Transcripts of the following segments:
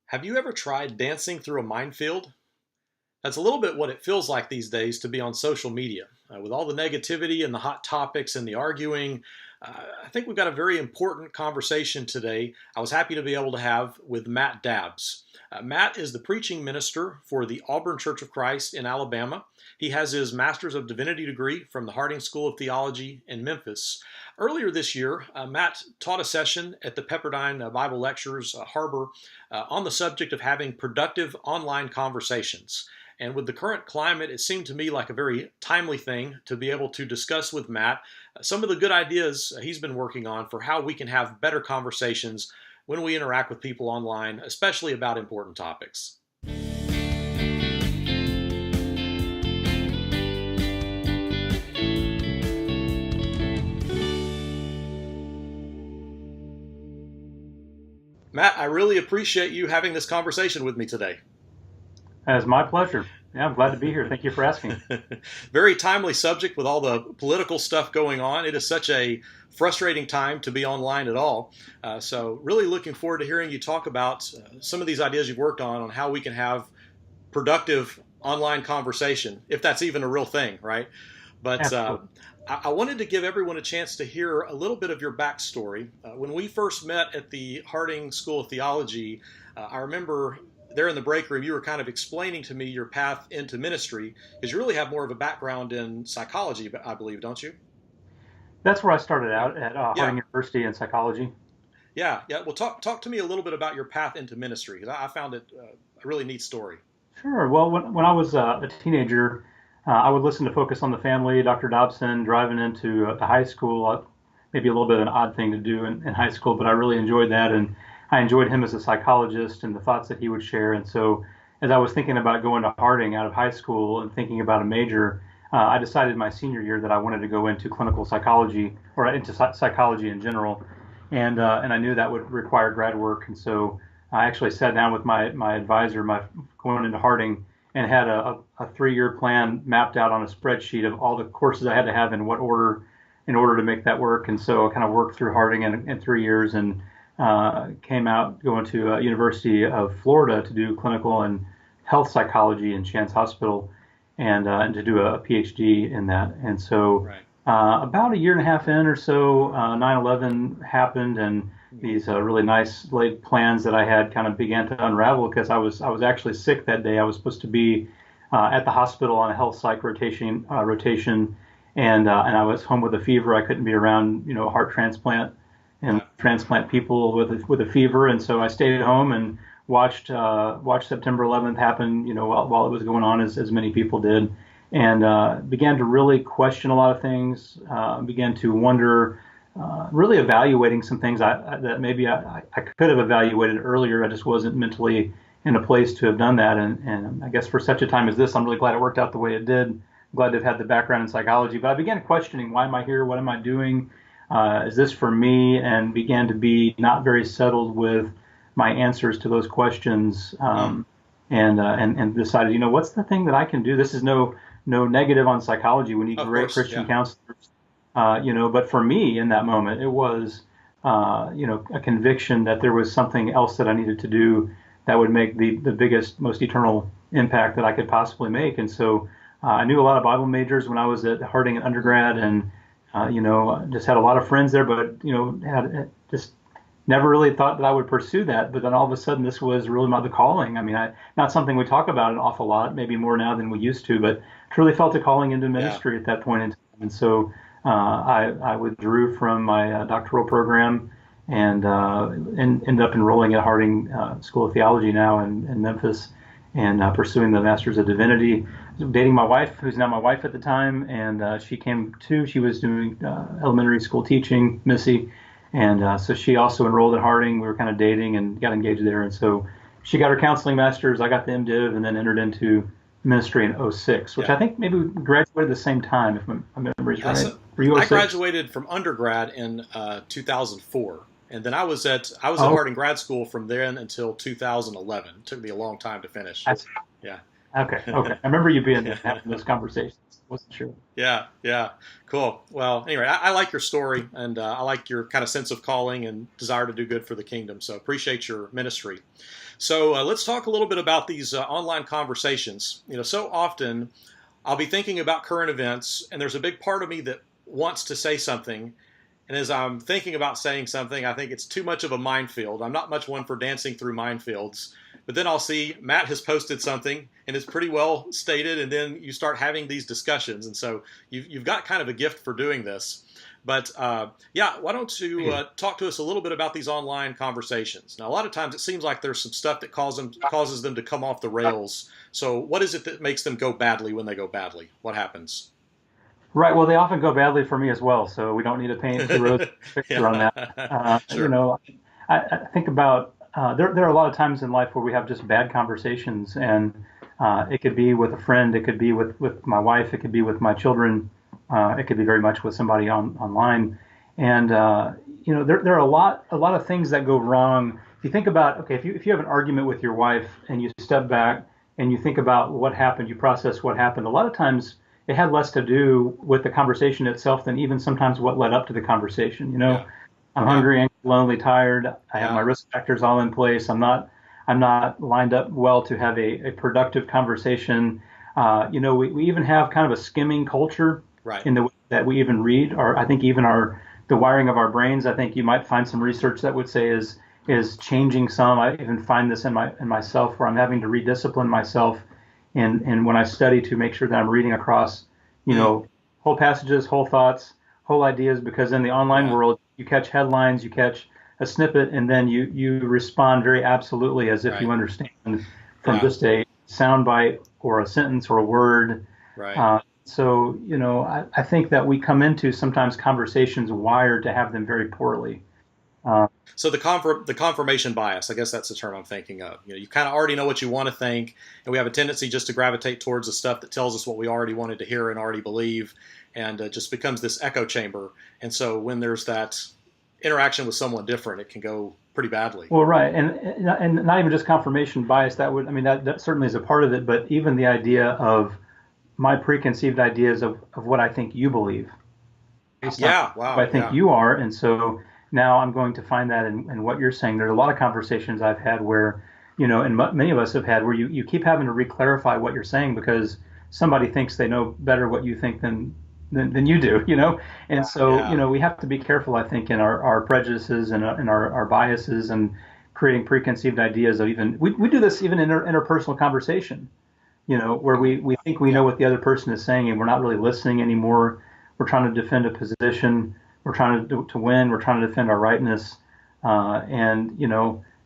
Have you ever tried dancing through a minefield? That's a little bit what it feels like these days to be on social media. With all the negativity and the hot topics and the arguing, I think we've got a very important conversation today. I was happy to be able to have with Matt Dabbs. Matt is the preaching minister for the Auburn Church of Christ in Alabama. He has his Master's of Divinity degree from the Harding School of Theology in Memphis. Earlier this year, Matt taught a session at the Pepperdine Bible Lectures Harbor on the subject of having productive online conversations. And with the current climate, it seemed to me like a very timely thing to be able to discuss with Matt some of the good ideas he's been working on for how we can have better conversations when we interact with people online, especially about important topics. Matt, I really appreciate you having this conversation with me today. It's my pleasure. Yeah, I'm glad to be here. Thank you for asking. Very timely subject with all the political stuff going on. It is such a frustrating time to be online at all. So really looking forward to hearing you talk about some of these ideas you've worked on how we can have productive online conversation, if that's even a real thing, right? But Absolutely. I wanted to give everyone a chance to hear a little bit of your backstory. When we first met at the Harding School of Theology, I remember there in the break room, you were kind of explaining to me your path into ministry, because you really have more of a background in psychology, I believe, don't you? That's where I started out at Yeah, Harding University in psychology. yeah. Well, talk to me a little bit about your path into ministry, because I found it a really neat story. Sure. Well, when I was a teenager, I would listen to Focus on the Family, Dr. Dobson, driving into the high school. Maybe a little bit of an odd thing to do in high school, but I really enjoyed that. And I enjoyed him as a psychologist and the thoughts that he would share. And so, as I was thinking about going to Harding out of high school and thinking about a major, I decided my senior year that I wanted to go into clinical psychology or into psychology in general. And I knew that would require grad work. And so I actually sat down with my advisor, my going into Harding, and had a 3-year plan mapped out on a spreadsheet of all the courses I had to have in what order in order to make that work. And so I kind of worked through Harding in 3 years and came out going to University of Florida to do clinical and health psychology in Chance Hospital and to do a PhD in that. And so Right. about a year and a half in or so, 9/11 happened, and these really nice laid plans that I had kind of began to unravel because I was actually sick that day. I was supposed to be at the hospital on a health psych rotation, and I was home with a fever. I couldn't be around, heart transplant and Yeah. transplant people with a fever, and so I stayed at home and watched September 11th happen, while it was going on, as many people did, and began to really question a lot of things. Began to wonder, really evaluating some things that maybe I could have evaluated earlier. I just wasn't mentally in a place to have done that, and I guess for such a time as this, I'm really glad it worked out the way it did. Glad to have had the background in psychology, but I began questioning, why am I here? What am I doing? Is this for me? And began to be not very settled with my answers to those questions, Mm. and decided, what's the thing that I can do? This is no negative on psychology. We need Of great course. Christian Yeah. counselors, but for me in that moment, it was, a conviction that there was something else that I needed to do that would make the biggest, most eternal impact that I could possibly make. And so I knew a lot of Bible majors when I was at Harding in undergrad, and just had a lot of friends there, but had just never really thought that I would pursue that. But then all of a sudden, this was really the calling. I mean, not something we talk about an awful lot, maybe more now than we used to, but truly felt a calling into Yeah. ministry at that point in time. And so I withdrew from my doctoral program and ended up enrolling at Harding School of Theology now in Memphis, and pursuing the Master's of Divinity. Dating my wife, who's now my wife at the time, and she came too. She was doing elementary school teaching, Missy, and so she also enrolled at Harding. We were kind of dating and got engaged there, and so she got her counseling master's. I got the MDiv, and then entered into ministry in '06, which Yeah. I think maybe we graduated at the same time, if my memory is right. So Were you I '06? graduated from undergrad in 2004, and then I was at Oh, Harding grad school from then until 2011. It took me a long time to finish. that's Yeah. Okay, okay. I remember you being there and having those conversations. Wasn't sure. Yeah, yeah, cool. Well, anyway, I like your story, and I like your kind of sense of calling and desire to do good for the kingdom. So appreciate your ministry. So let's talk a little bit about these online conversations. So often I'll be thinking about current events, and there's a big part of me that wants to say something. And as I'm thinking about saying something, I think it's too much of a minefield. I'm not much one for dancing through minefields. But then I'll see Matt has posted something and it's pretty well stated, and then you start having these discussions. And so you've got kind of a gift for doing this. But yeah, why don't you talk to us a little bit about these online conversations? Now, a lot of times it seems like there's some stuff that causes them to come off the rails. So what is it that makes them go badly when they go badly? What happens? Right. Well, they often go badly for me as well, so we don't need to paint too rosy a picture on that. You Sure. know, I think about there are a lot of times in life where we have just bad conversations, and it could be with a friend, it could be with my wife, it could be with my children, it could be very much with somebody online, and there are a lot of things that go wrong. If you think about, okay, if you have an argument with your wife and you step back and you think about what happened, you process what happened. A lot of times it had less to do with the conversation itself than even sometimes what led up to the conversation. Yeah. I'm Yeah. hungry, anxious, lonely, tired. I have my Yeah. risk factors all in place. I'm not lined up well to have a productive conversation. We even have kind of a skimming culture Right. in the way that we even read, or I think even the wiring of our brains. I think you might find some research that would say is changing some. I even find this in myself where I'm having to rediscipline myself and when I study to make sure that I'm reading across, Mm. whole passages, whole thoughts, whole ideas, because in the online Yeah. world, you catch headlines, you catch a snippet, and then you respond very absolutely as if you Right. understand from Yeah. just a soundbite or a sentence or a word. Right. I think that we come into sometimes conversations wired to have them very poorly. Uh, So the confirmation bias, I guess that's the term I'm thinking of. You kind of already know what you want to think, and we have a tendency just to gravitate towards the stuff that tells us what we already wanted to hear and already believe, and it just becomes this echo chamber. And so when there's that interaction with someone different, it can go pretty badly. well, right, and not even just confirmation bias. I mean, that certainly is a part of it, but even the idea of my preconceived ideas of what I think you believe based on Yeah. who I Wow. think Yeah. you are. And so now I'm going to find that in what you're saying. There's a lot of conversations I've had where, and many of us have had where you keep having to re-clarify what you're saying because somebody thinks they know better what you think than you do, And so, Yeah. we have to be careful, I think, in our prejudices and in our biases and creating preconceived ideas of we do this even in interpersonal conversation, where Hmm. we think we know Yeah. what the other person is saying and we're not really listening anymore. We're trying to defend a position. We're trying to win. We're trying to defend our rightness. And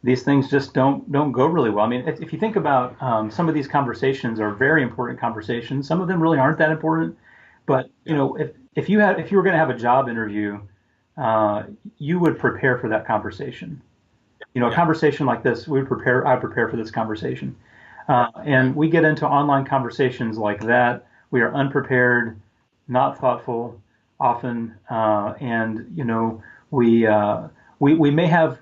these things just don't go really well. I mean, if you think about some of these conversations are very important conversations. Some of them really aren't that important. But Yeah. if you were going to have a job interview, uh, you would prepare for that conversation. A Yeah. conversation like this, I prepare for this conversation. Right. And we get into online conversations like that. We are unprepared, not thoughtful, often, and we we may have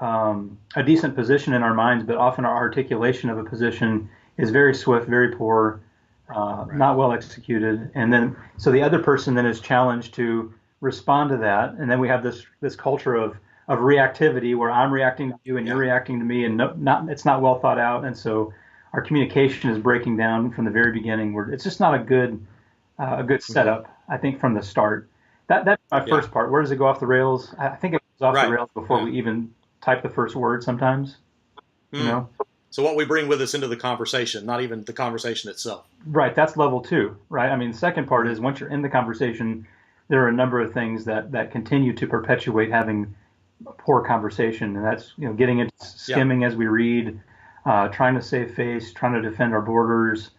a decent position in our minds, but often our articulation of a position is very swift, very poor, Right. not well executed, and then so the other person then is challenged to respond to that, and then we have this culture of reactivity where I'm reacting to you and you're Yeah. reacting to me, and not it's not well thought out, and so our communication is breaking down from the very beginning. Where it's just not a good Hmm. setup, I think, from the start. That's my Yeah. first part. Where does it go off the rails? I think it goes off the Right. rails before Yeah. we even type the first word. Sometimes, you Hmm. know. So what we bring with us into the conversation, not even the conversation itself. Right, that's level two, right? I mean, the second part Hmm. is once you're in the conversation, there are a number of things that continue to perpetuate having poor conversation, and that's getting into Yeah. skimming as we read, trying to save face, trying to defend our borders,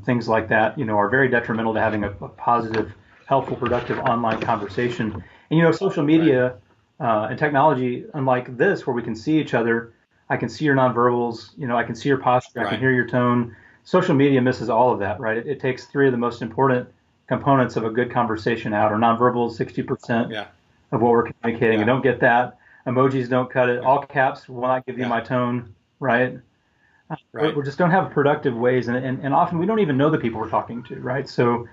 things like that. Are very detrimental to having a positive, helpful, productive online conversation. And social Right. media and technology, unlike this, where we can see each other, I can see your nonverbals, I can see your posture, I can Right. hear your tone. Social media misses all of that, right? It takes three of the most important components of a good conversation out. Our nonverbals, 60% Yeah. of what we're communicating. I Yeah. don't get that. Emojis don't cut it. Yeah. All caps will not give you Yeah. my tone, right? Right. We just don't have productive ways, and often we don't even know the people we're talking to, right? So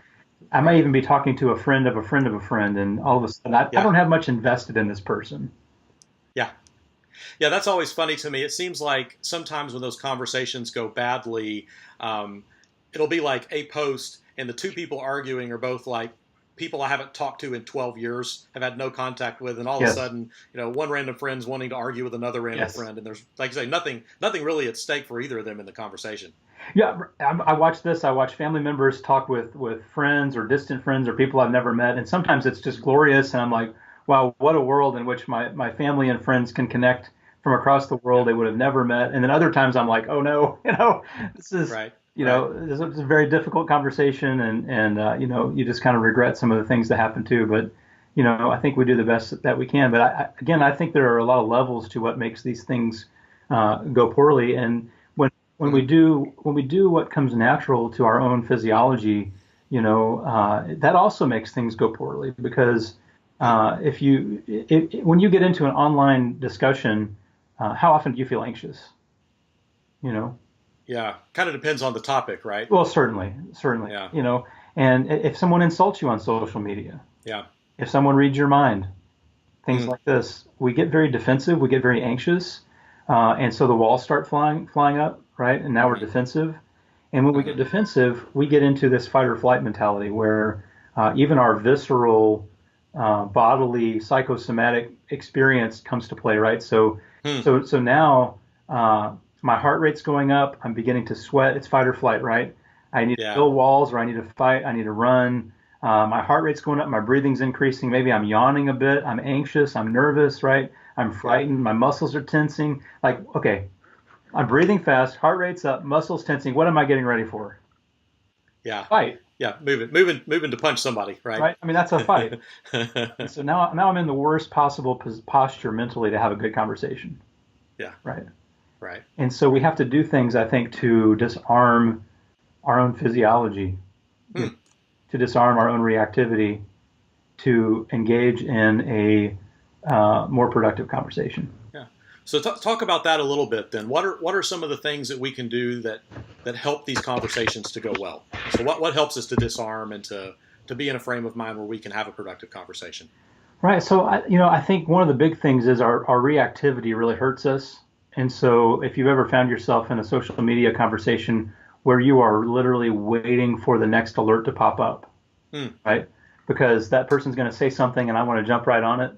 I might Right. even be talking to a friend of a friend of a friend, and all of a sudden I Yeah. don't have much invested in this person. Yeah. Yeah, that's always funny to me. It seems like sometimes when those conversations go badly, um, it'll be like a post, and the two people arguing are both like people I haven't talked to in 12 years, have had no contact with, and all of a Yes, sudden, one random friend's wanting to argue with another random yes. friend, and there's, like you say, nothing really at stake for either of them in the conversation. Yeah, I watch this. I watch family members talk with friends or distant friends or people I've never met, and sometimes it's just glorious. And I'm like, wow, what a world in which my family and friends can connect from across the Yeah. world they would have never met. And then other times I'm like, oh no, this is Right. Right. this is a very difficult conversation, and you just kind of regret some of the things that happened too. But I think we do the best that we can. But again, I think there are a lot of levels to what makes these things go poorly, and Mm-hmm. when we do what comes natural to our own physiology, that also makes things go poorly because Hmm. when you get into an online discussion, how often do you feel anxious? You know, Yeah. Kind of depends on the topic, right? well, certainly, Yeah. and if someone insults you on social media, Yeah. if someone reads your mind, things Hmm. like this, we get very defensive, we get very anxious, and so the walls start flying up, right? And now we're Mm-hmm. defensive. And when we get Mm-hmm. defensive, we get into this fight or flight mentality where even our visceral, bodily, psychosomatic experience comes to play, right? Hmm. So now my heart rate's going up. I'm beginning to sweat. It's fight or flight, right? I need to Yeah. build walls, or I need to fight. I need to run. My heart rate's going up. My breathing's increasing. Maybe I'm yawning a bit. I'm anxious. I'm nervous, right? I'm Yeah. frightened. My muscles are tensing. Like, okay, I'm breathing fast, heart rate's up, muscles tensing. What am I getting ready for? Yeah. Fight, Yeah. Moving to punch somebody, right? right? I mean, that's a fight. And so now I'm in the worst possible posture mentally to have a good conversation, Yeah. right? Right. And so we Right. have to do things, I think, to disarm our own physiology, you know, Hmm. to disarm our own reactivity, to engage in a more productive conversation. Yeah. So talk about that a little bit then. What are some of the things that we can do that help these conversations to go well? So what helps us to disarm and to be in a frame of mind where we can have a productive conversation? Right. So I think one of the big things is our reactivity really hurts us. And so if you've ever found yourself in a social media conversation where you are literally waiting for the next alert to pop up, Hmm. right? Because that person's going to say something and I want to jump right on it.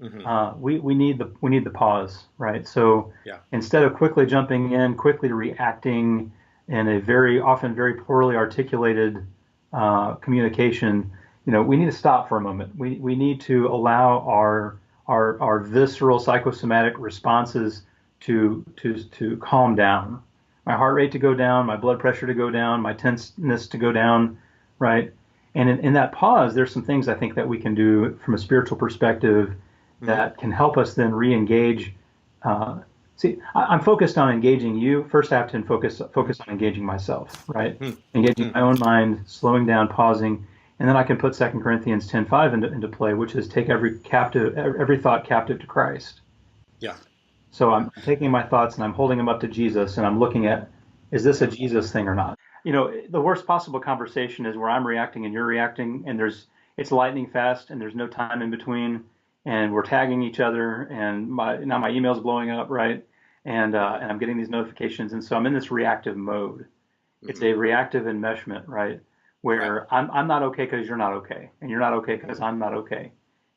Mm-hmm. We need the pause, right? So Yeah. instead of quickly jumping in, quickly reacting in a very often very poorly articulated communication, we need to stop for a moment. We need to allow our visceral psychosomatic responses to calm down. My heart rate to go down, my blood pressure to go down, my tenseness to go down, right? And in that pause, there's some things I think that we can do from a spiritual perspective Mm-hmm. that can help us then re-engage. Uh, I'm focused on engaging you. First, I have to focus on engaging myself, right? Hmm. Engaging Hmm. my own mind, slowing down, pausing, and then I can put 2 Corinthians 10:5 into play, which is take every thought captive to Christ. Yeah. So Yeah. I'm taking my thoughts and I'm holding them up to Jesus, and I'm looking at, is this a Yeah. Jesus thing or not? The worst possible conversation is where I'm reacting and you're reacting, and it's lightning fast, and there's no time in between, and we're tagging each other, and now my email's blowing up, right? And I'm getting these notifications, and so I'm in this reactive mode. It's Mm-hmm. a reactive enmeshment, right? Right. Where I'm not okay because you're not okay, and you're not okay because I'm not okay,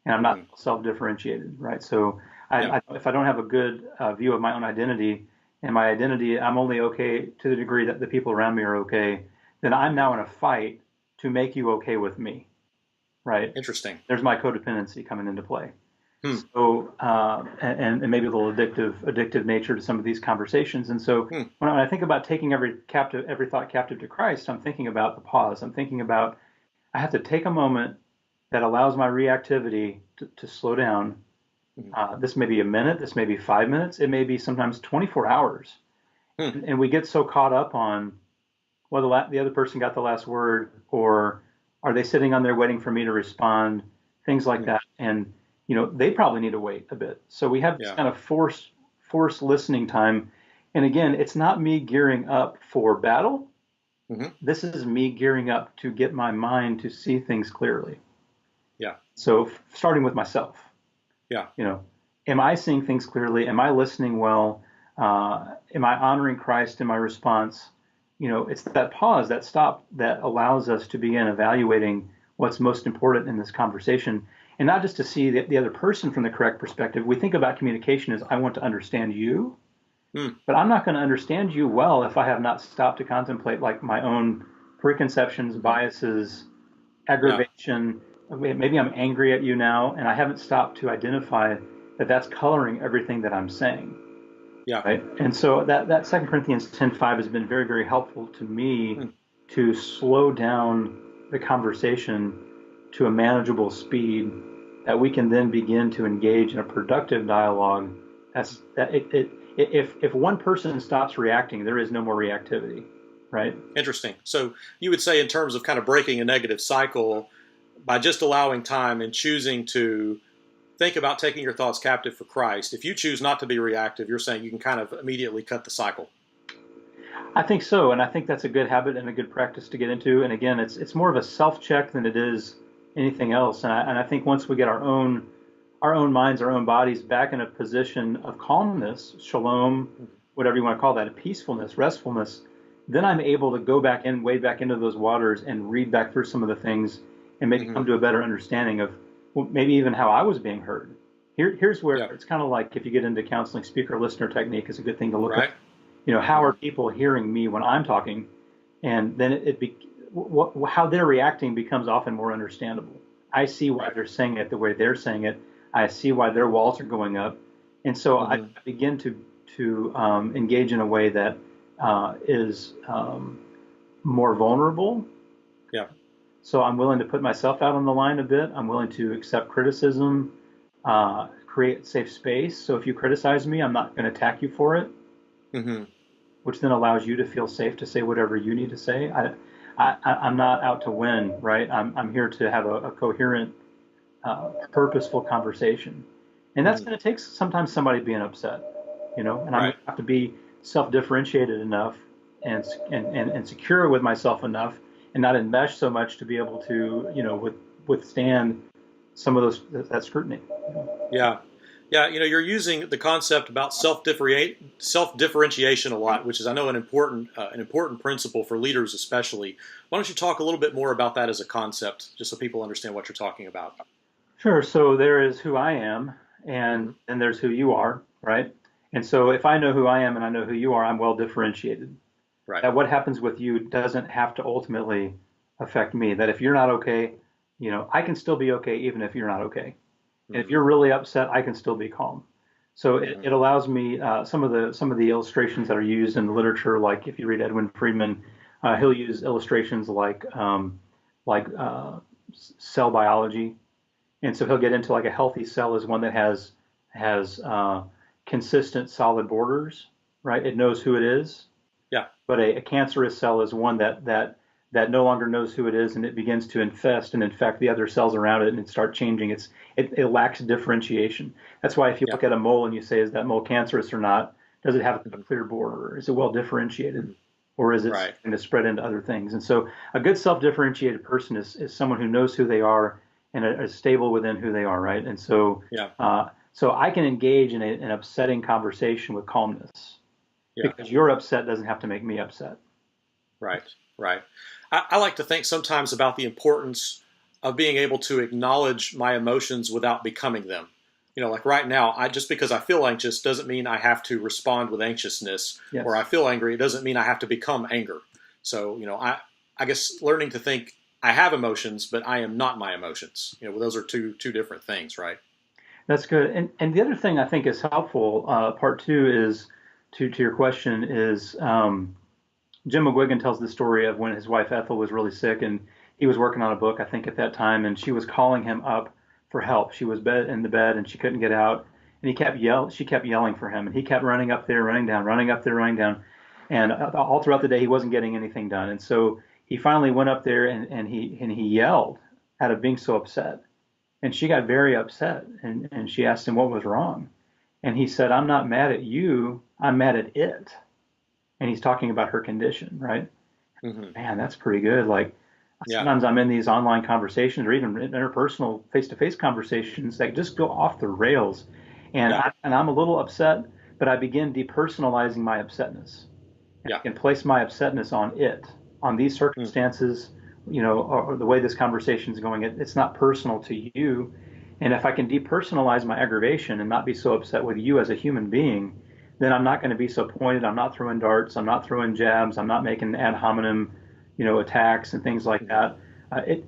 and I'm not Mm-hmm. self-differentiated, right? So Yep. if I don't have a good view of my own identity, and my identity, I'm only okay to the degree that the people around me are okay, then I'm now in a fight to make you okay with me, right? Interesting. There's my codependency coming into play. Hmm. So and maybe a little addictive nature to some of these conversations. And so Hmm. when I think about taking every thought captive to Christ, I'm thinking about the pause. I'm thinking about I have to take a moment that allows my reactivity to slow down. Hmm. This may be a minute, this may be 5 minutes, it may be sometimes 24 hours. Hmm. And we get so caught up on whether the other person got the last word, or are they sitting on there waiting for me to respond, things like Hmm. that. And they probably need to wait a bit. So we have this Yeah. kind of forced listening time, And again, it's not me gearing up for battle. Hmm. This is me gearing up to get my mind to see things clearly. Yeah. So starting with myself, Yeah. you know, am I seeing things clearly? Am I listening well? Am I honoring Christ in my response? It's that pause, that stop that allows us to begin evaluating what's most important in this conversation, and not just to see the other person from the correct perspective. We think about communication as I want to understand you, Mm. but I'm not going to understand you well if I have not stopped to contemplate like my own preconceptions, Hmm. biases, Yeah. aggravation. Maybe I'm angry at you now, and I haven't stopped to identify that that's coloring everything that I'm saying, Yeah. right? And so that 2 Corinthians 10:5 has been very, very helpful to me Mm. to slow down the conversation to a manageable speed that we can then begin to engage in a productive dialogue. That's that if one person stops reacting, there is no more reactivity, right? Interesting. So you would say, in terms of kind of breaking a negative cycle, by just allowing time and choosing to think about taking your thoughts captive for Christ, if you choose not to be reactive, you're saying you can kind of immediately cut the cycle. I think so, and I think that's a good habit and a good practice to get into. And again, it's more of a self check than it is anything else. And I think once we get our own minds, our own bodies back in a position of calmness, shalom, whatever you want to call that, peacefulness, restfulness, then I'm able to go back in, wade back into those waters and read back through some of the things and maybe Hmm. come to a better understanding of maybe even how I was being heard. Here's where Yeah. it's kind of like if you get into counseling, speaker listener technique is a good thing to look at. Right. How are Hmm. people hearing me when I'm talking? And then how they're reacting becomes often more understandable. I see why Right. they're saying it the way they're saying it. I see why their walls are going up, and so I Hmm. begin to engage in a way that is more vulnerable. Yeah. So I'm willing to put myself out on the line a bit. I'm willing to accept criticism, create safe space. So if you criticize me, I'm not going to attack you for it, Hmm. which then allows you to feel safe to say whatever you need to say. I'm not out to win, right? I'm here to have a coherent, purposeful conversation. And that's Hmm. going to take sometimes somebody being upset, and I'm going Right. to have to be self-differentiated enough and secure with myself enough and not enmesh so much to be able to, withstand some of that scrutiny. Yeah. Yeah, you're using the concept about self differentiation a lot, which is, I know, an important principle for leaders, especially. Why don't you talk a little bit more about that as a concept, just so people understand what you're talking about? Sure. So there is who I am, and Hmm. then there's who you are, right? And so if I know who I am and I know who you are, I'm well differentiated. Right. That what happens with you doesn't have to ultimately affect me. That if you're not okay, I can still be okay even if you're not okay. And if Hmm. you're really upset, I can still be calm. So it, Hmm. it allows me some of the illustrations that are used in the literature, like if you read Edwin Friedman, he'll Hmm. use illustrations like cell biology, and so he'll get into like a healthy cell is one that has consistent solid borders, right? It knows who it is, Yeah. but a cancerous cell is one that no longer knows who it is, and it begins to infest and infect the other cells around it, and it starts changing. It lacks differentiation. That's why if you Yeah. look at a mole and you say, is that mole cancerous or not? Does it have a Hmm. clear border? Is it well differentiated? Hmm. Or is it Right. starting to spread into other things? And so a good self-differentiated person is someone who knows who they are and is stable within who they are, right? And so Yeah. so I can engage in an upsetting conversation with calmness Yeah. because your upset doesn't have to make me upset. Right. Right. I like to think sometimes about the importance of being able to acknowledge my emotions without becoming them. Like right now, just because I feel anxious doesn't mean I have to respond with anxiousness, or I Yes. feel angry, it doesn't mean I have to become anger. So, I guess learning to think I have emotions, but I am not my emotions. Well, those are two different things, right? That's good. And the other thing I think is helpful, part two is to your question is Jim McGuigan tells the story of when his wife Ethel was really sick and he was working on a book, I think at that time, and she was calling him up for help. She was in the bed and she couldn't get out, and she kept yelling for him, and he kept running up there, running down, running up there, running down, and all throughout the day he wasn't getting anything done. And so he finally went up there and he yelled out of being so upset. And she got very upset and she asked him what was wrong. And he said, I'm not mad at you. I'm mad at it. And he's talking about her condition, right? Hmm. Man, that's pretty good. Like Yeah. sometimes I'm in these online conversations or even interpersonal face-to-face conversations that just go off the rails, and Yeah. I'm a little upset, but I begin depersonalizing my upsetness, and I Yeah. can place my upsetness on it, on these Mm. circumstances, or the way this conversation is going. It's not personal to you, and if I can depersonalize my aggravation and not be so upset with you as a human being, then I'm not going to be so pointed. I'm not throwing darts. I'm not throwing jabs. I'm not making ad hominem, attacks and things like Hmm. that. It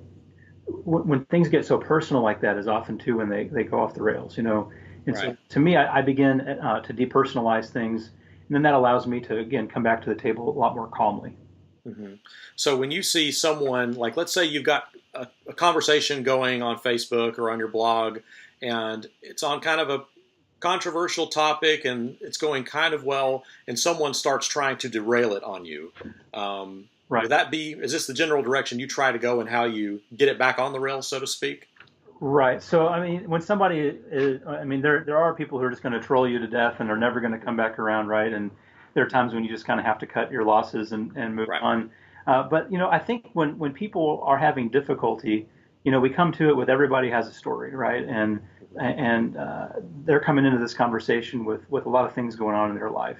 when things get so personal like that is often too when they go off the rails. And Right. so to me, I begin to depersonalize things, and then that allows me to again come back to the table a lot more calmly. Hmm. So when you see someone, like, let's say you've got a conversation going on Facebook or on your blog, and it's on kind of a controversial topic and it's going kind of well, and someone starts trying to derail it on you, Right. would that be, is this the general direction you try to go and how you get it back on the rails, so to speak? Right. So I mean, when somebody is, I mean, there are people who are just going to troll you to death and are never going to come back around, right? And there are times when you just kind of have to cut your losses and move Right. on. But I think when people are having difficulty, we come to it with everybody has a story, right? And they're coming into this conversation with a lot of things going on in their life,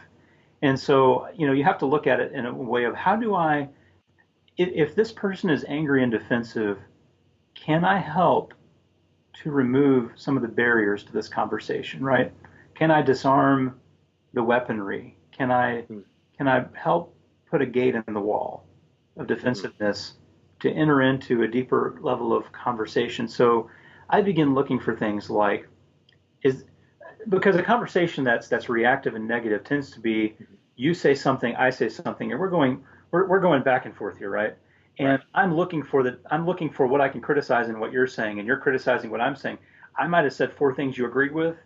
and so you have to look at it in a way of how do if this person is angry and defensive, can I help to remove some of the barriers to this conversation, right? Can I disarm the weaponry? Can I help put a gate in the wall of Mm-hmm. defensiveness to enter into a deeper level of conversation? So I begin looking for things like is because a conversation that's reactive and negative tends to be you say something, I say something, and we're going back and forth here, right? Right. And I'm looking for what I can criticize in what you're saying, and you're criticizing what I'm saying. I might have said four things you agreed with,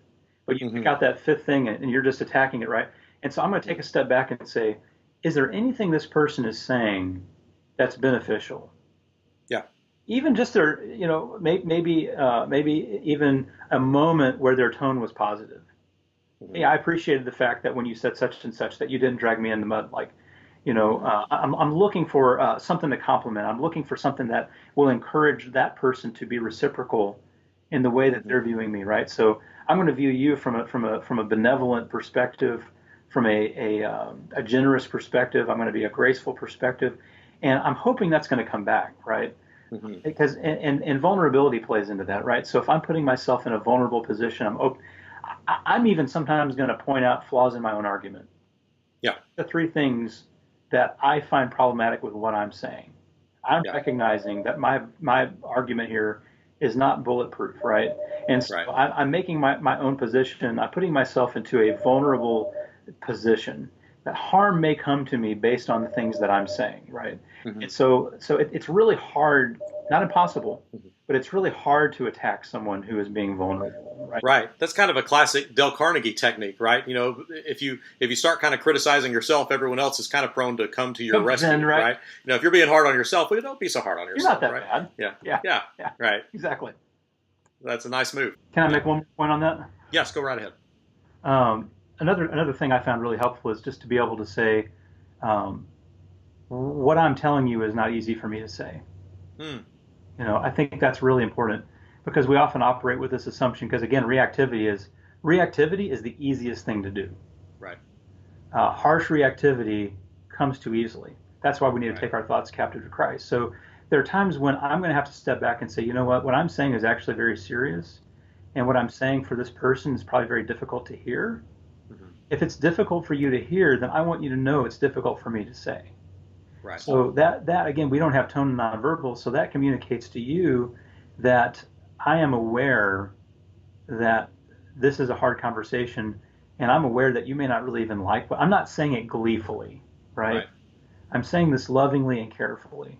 but you pick Mm-hmm. out that fifth thing and you're just attacking it, right? And so I'm going to take a step back and say, is there anything this person is saying that's beneficial? Yeah. Even just maybe even a moment where their tone was positive. Mm-hmm. Hey, I appreciated the fact that when you said such and such that you didn't drag me in the mud. Like, Mm-hmm. I'm looking for something to compliment. I'm looking for something that will encourage that person to be reciprocal in the way that Mm-hmm. they're viewing me, right? So I'm going to view you from a benevolent perspective, from a generous perspective. I'm going to be a graceful perspective, and I'm hoping that's going to come back, right? Mm-hmm. Because and vulnerability plays into that, right? So if I'm putting myself in a vulnerable position, I'm even sometimes going to point out flaws in my own argument. Yeah. The three things that I find problematic with what I'm saying. I'm Yeah. recognizing that my argument here is not bulletproof, right? And so Right. I'm making my own position. I'm putting myself into a vulnerable position that harm may come to me based on the things that I'm saying, right? Mm-hmm. And so it's really hard, not impossible, Mm-hmm. but it's really hard to attack someone who is being vulnerable, right? Right. That's kind of a classic Dale Carnegie technique, right? If you start kind of criticizing yourself, everyone else is kind of prone to come to your Comes in, rescue, right? right? If you're being hard on yourself, well, don't be so hard on You're not yourself, that right? bad. Yeah. Yeah, Yeah. yeah, Right. exactly. That's a nice move. Can I Yeah. make one more point on that? Yes. Go right ahead. Another thing I found really helpful is just to be able to say, um, what I'm telling you is not easy for me to say. Hmm. I think that's really important because we often operate with this assumption. Because again, reactivity is the easiest thing to do. Right. Harsh reactivity comes too easily. That's why we need to Right. take our thoughts captive to Christ. So there are times when I'm going to have to step back and say, you know what I'm saying is actually very serious, and what I'm saying for this person is probably very difficult to hear. Mm-hmm. If it's difficult for you to hear, then I want you to know it's difficult for me to say. Right. So that again, we don't have tone and nonverbal, so that communicates to you that I am aware that this is a hard conversation, and I'm aware that you may not really even like. But I'm not saying it gleefully, right? Right. I'm saying this lovingly and carefully.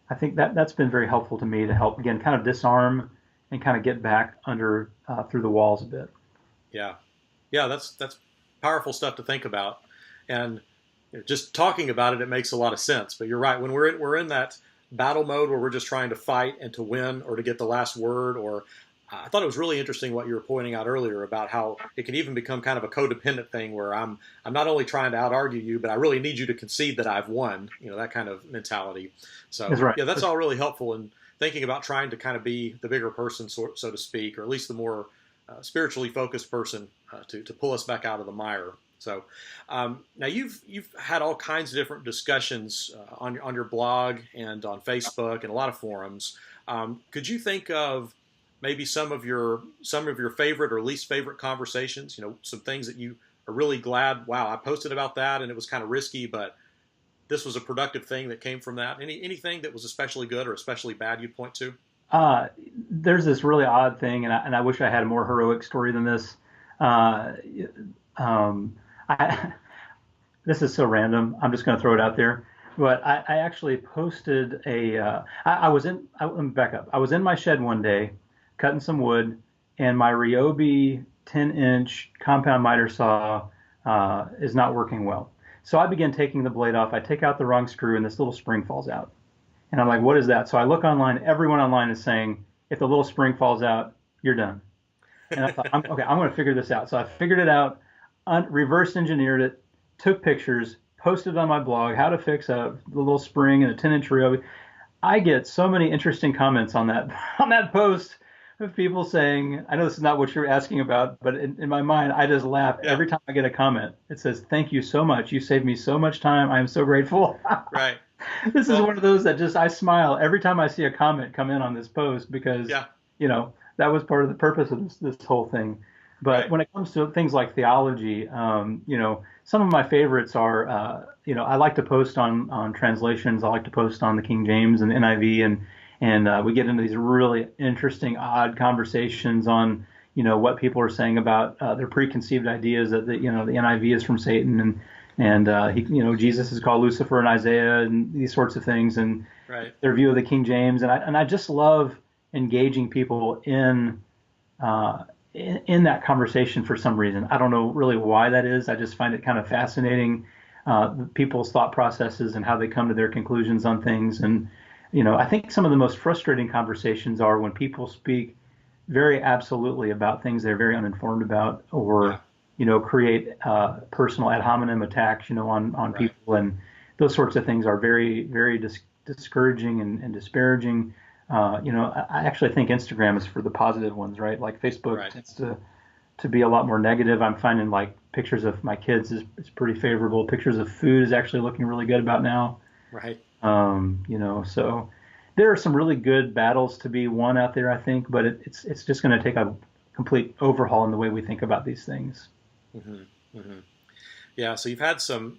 I think that's been very helpful to me to help again kind of disarm and kind of get back under through the walls a bit. Yeah. Yeah. That's powerful stuff to think about, and just talking about it, it makes a lot of sense. But you're right. When we're in that battle mode where we're just trying to fight and to win or to get the last word, or I thought it was really interesting what you were pointing out earlier about how it can even become kind of a codependent thing where I'm not only trying to out argue you, but I really need you to concede that I've won. That kind of mentality. That's So right. yeah, that's all really helpful in thinking about trying to kind of be the bigger person, so to speak, or at least the more spiritually focused person to pull us back out of the mire. So now you've had all kinds of different discussions on your blog and on Facebook and a lot of forums. Could you think of maybe some of your favorite or least favorite conversations? Some things that you are really glad. Wow, I posted about that and it was kind of risky, but this was a productive thing that came from that. Anything that was especially good or especially bad you'd point to? Uh, there's this really odd thing, and I wish I had a more heroic story than this. Uh, um, I, this is so random. I'm just going to throw it out there. But I actually posted let me back up. I was in my shed one day cutting some wood, and my Ryobi 10-inch compound miter saw is not working well. So I begin taking the blade off. I take out the wrong screw, and this little spring falls out. And I'm like, what is that? So I look online. Everyone online is saying, if the little spring falls out, you're done. And I thought, okay, I'm going to figure this out. So I figured it out, reverse engineered it, took pictures, posted on my blog how to fix the little spring in a 10-inch Ryobi. I get so many interesting comments on that on that post of people saying, I know this is not what you're asking about, but in my mind, I just laugh Yeah, every time I get a comment. It says, thank you so much. You saved me so much time. I am so grateful. right. This is one Well, of those that just I smile every time I see a comment come in on this post because yeah, that was part of the purpose of this whole thing. But right. when it comes to things like theology, some of my favorites are, I like to post on translations. I like to post on the King James and the NIV, and we get into these really interesting, odd conversations on, what people are saying about their preconceived ideas that the NIV is from Satan, and Jesus is called Lucifer in Isaiah, and these sorts of things, and Right. their view of the King James, and I just love engaging people uh, in that conversation for some reason. I don't know really why that is. I just find it kind of fascinating, people's thought processes and how they come to their conclusions on things. And I think some of the most frustrating conversations are when people speak very absolutely about things they're very uninformed about, Yeah. or create personal ad hominem attacks, on Right. people, and those sorts of things are very, very discouraging and disparaging. I actually think Instagram is for the positive ones, right? Like Facebook Right. tends to be a lot more negative. I'm finding like pictures of my kids is pretty favorable. Pictures of food is actually looking really good about now. Right. So there are some really good battles to be won out there, I think, but it's just going to take a complete overhaul in the way we think about these things. Hmm. Hmm. Yeah. So you've had some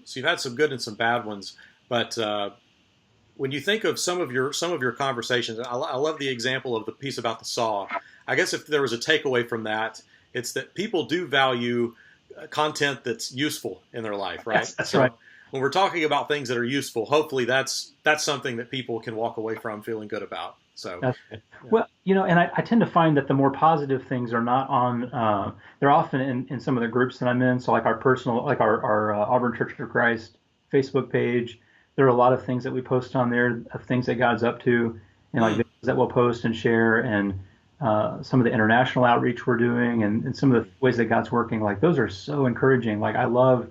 good and some bad ones, but when you think of some of your conversations, I love the example of the piece about the saw. I guess if there was a takeaway from that, it's that people do value content that's useful in their life, right? Yes, that's right. So when we're talking about things that are useful, hopefully that's something that people can walk away from feeling good about. So That's right. yeah. Well, and I tend to find that the more positive things are not on, they're often in some of the groups that I'm in. So like our personal, like our Auburn Church of Christ Facebook page, there are a lot of things that we post on there of things that God's up to, and like Mm, videos that we'll post and share, and some of the international outreach we're doing, and some of the ways that God's working. Like those are so encouraging. Like I love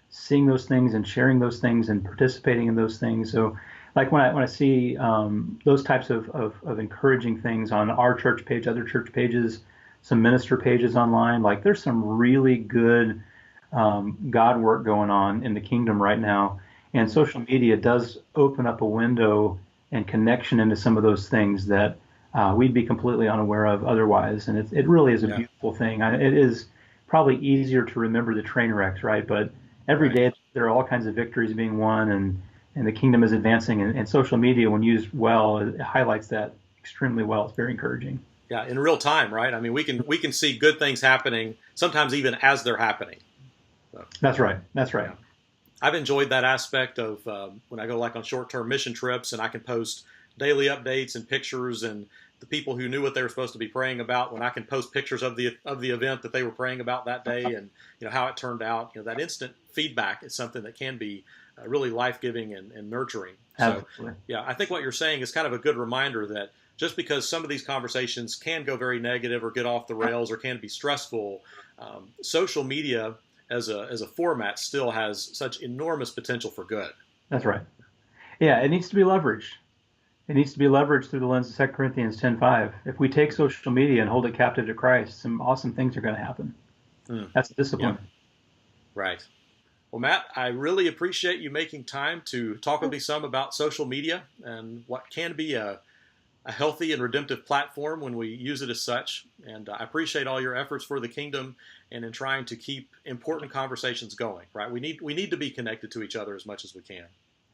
seeing those things and sharing those things and participating in those things. So like when I see those types of encouraging things on our church page, other church pages, some minister pages online, like there's some really good God work going on in the kingdom right now. And mm, social media does open up a window and connection into some of those things that we'd be completely unaware of otherwise. And it really is a yeah. beautiful thing. It is probably easier to remember the train wrecks, right? But every Right. day there are all kinds of victories being won, and the kingdom is advancing. And social media, when used well, it highlights that extremely well. It's very encouraging. Yeah. In real time, right? I mean, we can see good things happening sometimes even as they're happening. So That's right. That's right. yeah. I've enjoyed that aspect of when I go like on short-term mission trips and I can post daily updates and pictures and the people who knew what they were supposed to be praying about. When I can post pictures of the event that they were praying about that day and how it turned out. That instant feedback is something that can be really life-giving and nurturing. So Absolutely. yeah, I think what you're saying is kind of a good reminder that just because some of these conversations can go very negative or get off the rails or can be stressful, social media as a format still has such enormous potential for good. That's right. Yeah, it needs to be leveraged. It needs to be leveraged through the lens of 2 Corinthians 10:5. If we take social media and hold it captive to Christ, some awesome things are going to happen. That's discipline. Yeah. Right. Well, Matt, I really appreciate you making time to talk with me some about social media and what can be a healthy and redemptive platform when we use it as such. And I appreciate all your efforts for the kingdom and in trying to keep important conversations going. Right? We need to be connected to each other as much as we can.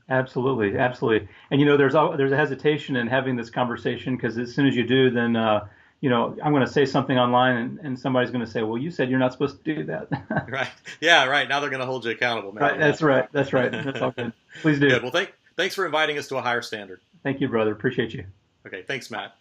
Absolutely, absolutely. And there's a hesitation in having this conversation because as soon as you do, then I'm going to say something online and somebody's going to say, well, you said you're not supposed to do that. Right. Yeah, right. Now they're going to hold you accountable, Matt. Right. That's right. That's right. That's all good. Please do. Good. Well, thanks for inviting us to a higher standard. Thank you, brother. Appreciate you. Okay. Thanks, Matt.